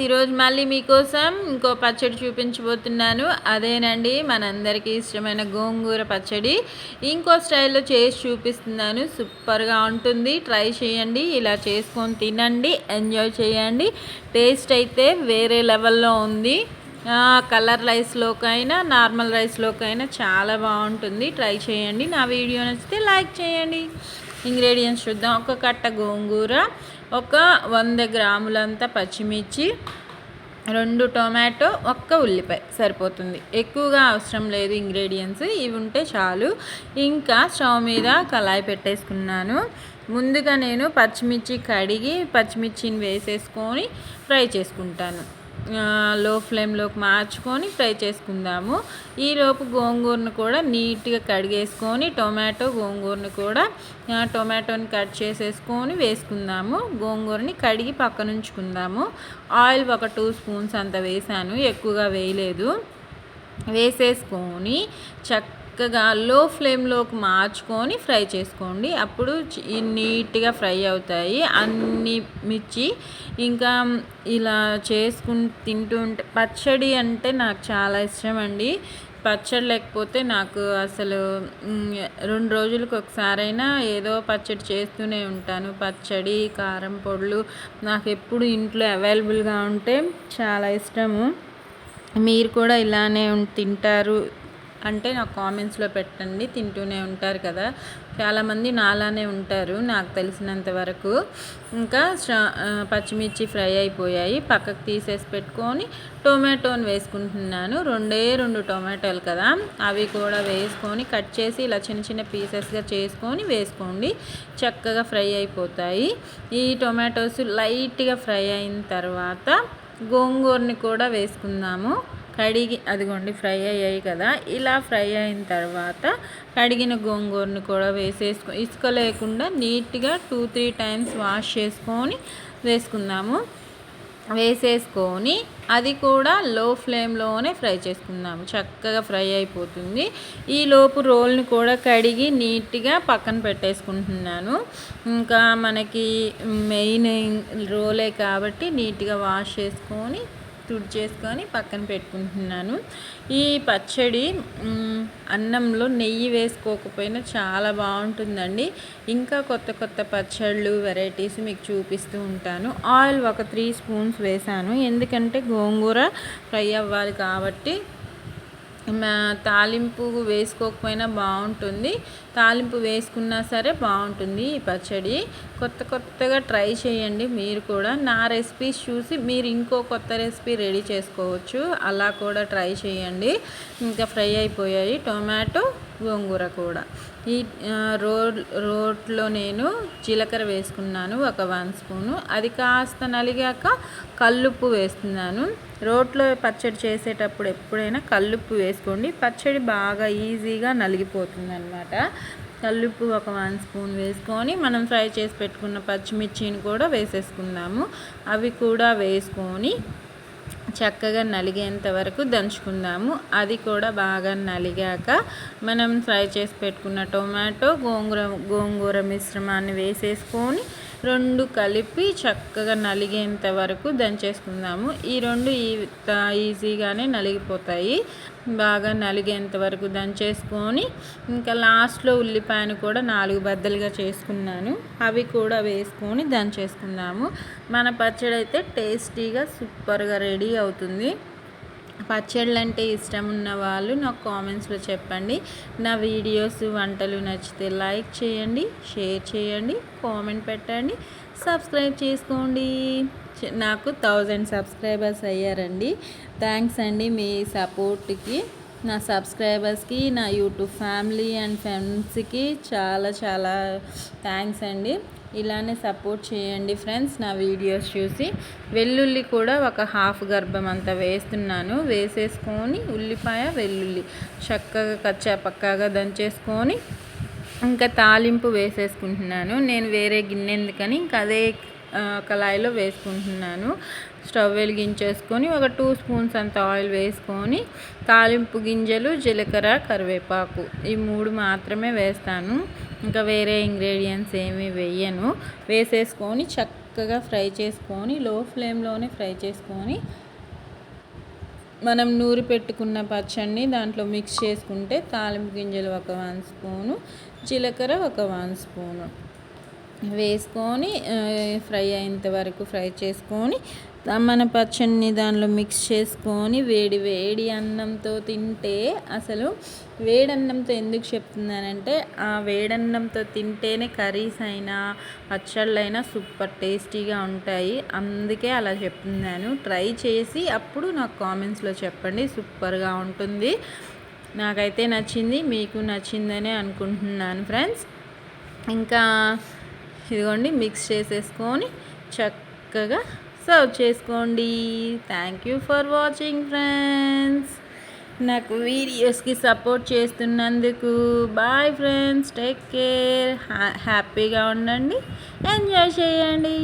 ఈరోజు మళ్ళీ మీకోసం ఇంకో పచ్చడి చూపించబోతున్నాను. అదేనండి మనందరికీ ఇష్టమైన గోంగూర పచ్చడి. ఇంకో స్టైల్లో చేసి చూపిస్తున్నాను. సూపర్గా ఉంటుంది. ట్రై చేయండి. ఇలా చేసుకొని తినండి, ఎంజాయ్ చేయండి. టేస్ట్ అయితే వేరే లెవెల్లో ఉంది. కలర్ రైస్లోకైనా నార్మల్ రైస్లోకైనా చాలా బాగుంటుంది. ట్రై చేయండి. నా వీడియో నచ్చితే లైక్ చేయండి. ఇంగ్రీడియంట్స్ చూద్దాం. ఒక కట్ట గోంగూర, ఒక 100 గ్రాములంత పచ్చిమిర్చి, 2 టొమాటో, 1 ఉల్లిపాయ సరిపోతుంది. ఎక్కువగా అవసరం లేదు. ఇంగ్రీడియంట్స్ ఇవి ఉంటే చాలు. ఇంకా స్టవ్ మీద కళాయి పెట్టేసుకున్నాను. ముందుగా నేను పచ్చిమిర్చి కడిగి పచ్చిమిర్చిని వేసేసుకొని ఫ్రై చేసుకుంటాను. లో ఫ్లేమ్లోకి మార్చుకొని ఫ్రై చేసుకుందాము. ఈలోపు గోంగూరను కూడా నీట్గా కడిగేసుకొని గోంగూరను కూడా టొమాటోని కట్ చేసేసుకొని వేసుకుందాము. గోంగూరని కడిగి పక్కన ఉంచుకుందాము. ఆయిల్ ఒక 2 స్పూన్స్ అంత వేసాను, ఎక్కువగా వేయలేదు. వేసేసుకొని చక్కగా లో ఫ్లేమ్లోకి మార్చుకొని ఫ్రై చేసుకోండి. అప్పుడు నీట్గా ఫ్రై అవుతాయి అన్ని మిర్చి. ఇంకా ఇలా చేసుకుని తింటూ ఉంటే పచ్చడి అంటే నాకు చాలా ఇష్టం అండి. పచ్చడి లేకపోతే నాకు అసలు 2 రోజులకు ఒకసారైనా ఏదో పచ్చడి చేస్తూనే ఉంటాను. పచ్చడి, కారం పొడులు నాకు ఎప్పుడు ఇంట్లో అవైలబుల్గా ఉంటే చాలా ఇష్టము. మీరు కూడా ఇలానే తింటారు అంటే నాకు కామెంట్స్లో పెట్టండి. తింటూనే ఉంటారు కదా, చాలామంది నాలానే ఉంటారు నాకు తెలిసినంత వరకు. ఇంకా పచ్చిమిర్చి ఫ్రై అయిపోయాయి. పక్కకు తీసేసి పెట్టుకొని టొమాటోని వేసుకుంటున్నాను. 2 టొమాటోలు కదా, అవి కూడా వేసుకొని కట్ చేసి ఇలా చిన్న చిన్న పీసెస్గా చేసుకొని వేసుకోండి. చక్కగా ఫ్రై అయిపోతాయి. ఈ టొమాటోస్ లైట్గా ఫ్రై అయిన తర్వాత గోంగూరని కూడా వేసుకుందాము. కడిగి అదిగోండి ఫ్రై అయ్యాయి కదా. ఇలా ఫ్రై అయిన తర్వాత కడిగిన గోంగూరని కూడా ఇసుక లేకుండా నీట్గా 2-3 టైమ్స్ వాష్ చేసుకొని వేసుకుందాము. వేసేసుకొని అది కూడా లో ఫ్లేమ్లోనే ఫ్రై చేసుకుందాము. చక్కగా ఫ్రై అయిపోతుంది. ఈలోపు రోల్ని కూడా కడిగి నీట్గా పక్కన పెట్టేసుకుంటున్నాను. ఇంకా మనకి మెయిన్ రోలే కాబట్టి నీట్గా వాష్ చేసుకొని తుడిచేసుకొని పక్కన పెట్టుకుంటున్నాను. ఈ పచ్చడి అన్నంలో నెయ్యి వేసుకోకపోయినా చాలా బాగుంటుందండి. ఇంకా కొత్త పచ్చళ్ళు వెరైటీస్ మీకు చూపిస్తూ ఉంటాను. ఆయిల్ ఒక 3 స్పూన్స్ వేసాను, ఎందుకంటే గోంగూర ఫ్రై అవ్వాలి కాబట్టి. తాలింపు వేసుకోకపోయినా బాగుంటుంది, తాలింపు వేసుకున్నా సరే బాగుంటుంది ఈ పచ్చడి. కొత్తగా ట్రై చేయండి మీరు కూడా. నా రెసిపీస్ చూసి మీరు ఇంకో కొత్త రెసిపీ రెడీ చేసుకోవచ్చు, అలా కూడా ట్రై చేయండి. ఇంకా ఫ్రై అయిపోయాయి టొమాటో, గోంగూర కూడా. ఈ రోట్లో నేను జీలకర్ర వేసుకున్నాను ఒక 1 స్పూను. అది కాస్త నలిగాక కల్లుప్పు వేస్తున్నాను. రోట్లో పచ్చడి చేసేటప్పుడు ఎప్పుడైనా కల్లుప్పు వేసుకోండి, పచ్చడి బాగా ఈజీగా నలిగిపోతుంది అన్నమాట. కల్లుప్పు ఒక 1 స్పూన్ వేసుకొని మనం ఫ్రై చేసి పెట్టుకున్న పచ్చిమిర్చిని కూడా వేసేసుకుందాము. అవి కూడా వేసుకొని చక్కగా నలిగేంత వరకు దంచుకుందాము. అది కూడా బాగా నలిగాక మనం ఫ్రై చేసి పెట్టుకున్న టొమాటో, గోంగూర మిశ్రమాన్ని వేసేసుకొని 2 కలిపి చక్కగా నలిగేంత వరకు దంచేసుకుందాము. ఈ 2 ఈజీగానే నలిగిపోతాయి. బాగా నలిగేంత వరకు దంచేసుకొని ఇంకా లాస్ట్లో ఉల్లిపాయను కూడా 4 బద్దలుగా చేసుకున్నాను. అవి కూడా వేసుకొని దంచేసుకుందాము. మన పచ్చడి అయితే టేస్టీగా సూపర్గా రెడీ అవుతుంది. పచ్చళ్ళు అంటే ఇష్టం ఉన్న వాళ్ళు నాకు కామెంట్స్లో చెప్పండి. నా వీడియోస్ వంటలు నచ్చితే లైక్ చేయండి, షేర్ చేయండి, కామెంట్ పెట్టండి, సబ్స్క్రైబ్ చేసుకోండి. నాకు 1000 సబ్స్క్రైబర్స్ అయ్యారండి. థ్యాంక్స్ అండి మీ సపోర్ట్కి. నా సబ్స్క్రైబర్స్కి, నా యూట్యూబ్ ఫ్యామిలీ అండ్ ఫ్రెండ్స్కి చాలా థ్యాంక్స్ అండి. ఇలానే సపోర్ట్ చేయండి ఫ్రెండ్స్ నా వీడియోస్ చూసి. వెల్లుల్లి కూడా ఒక 1/2 గర్భం అంతా వేస్తున్నాను. వేసేసుకొని ఉల్లిపాయ, వెల్లుల్లి చక్కగా కచ్చా పక్కాగా దంచేసుకొని ఇంకా తాలింపు వేసేసుకుంటున్నాను. నేను వేరే గిన్నె ఎందుకని ఇంకా అదే కళాయిలో వేసుకుంటున్నాను. స్టవ్ వెలిగించేసుకొని ఒక 2 స్పూన్స్ అంత ఆయిల్ వేసుకొని తాలింపు గింజలు, జీలకర్ర, కరివేపాకు ఈ 3 మాత్రమే వేస్తాను. ఇంకా వేరే ఇంగ్రీడియంట్స్ ఏమీ వేయను. వేసేసుకొని చక్కగా ఫ్రై చేసుకొని లో ఫ్లేమ్లోనే ఫ్రై చేసుకొని మనం నూరి పెట్టుకున్న పచ్చడిని దాంట్లో మిక్స్ చేసుకుంటే తాలింపు గింజలు ఒక 1 స్పూను, జీలకర్ర ఒక 1 స్పూను వేసుకొని ఫ్రై అయ్యేంత వరకు ఫ్రై చేసుకొని మన పచ్చడిని దానిలో మిక్స్ చేసుకొని వేడి వేడి అన్నంతో తింటే అసలు వేడన్నంతో ఎందుకు చెప్తున్నానంటే ఆ వేడన్నంతో తింటేనే కర్రీస్ అయినా పచ్చళ్ళైనా సూపర్ టేస్టీగా ఉంటాయి. అందుకే అలా చెప్తున్నాను. ట్రై చేసి అప్పుడు నాకు కామెంట్స్లో చెప్పండి. సూపర్గా ఉంటుంది. నాకైతే నచ్చింది, మీకు నచ్చిందనే అనుకుంటున్నాను ఫ్రెండ్స్. ఇంకా ఇదిగోండి మిక్స్ చేసేసుకొని చక్కగా సర్వ్ చేసుకోండి. Thank you for watching friends. నాకు వీడియోస్కి సపోర్ట్ చేస్తున్నందుకు బాయ్ ఫ్రెండ్స్. Take care. హ్యాపీగా ఉండండి, ఎంజాయ్ చేయండి.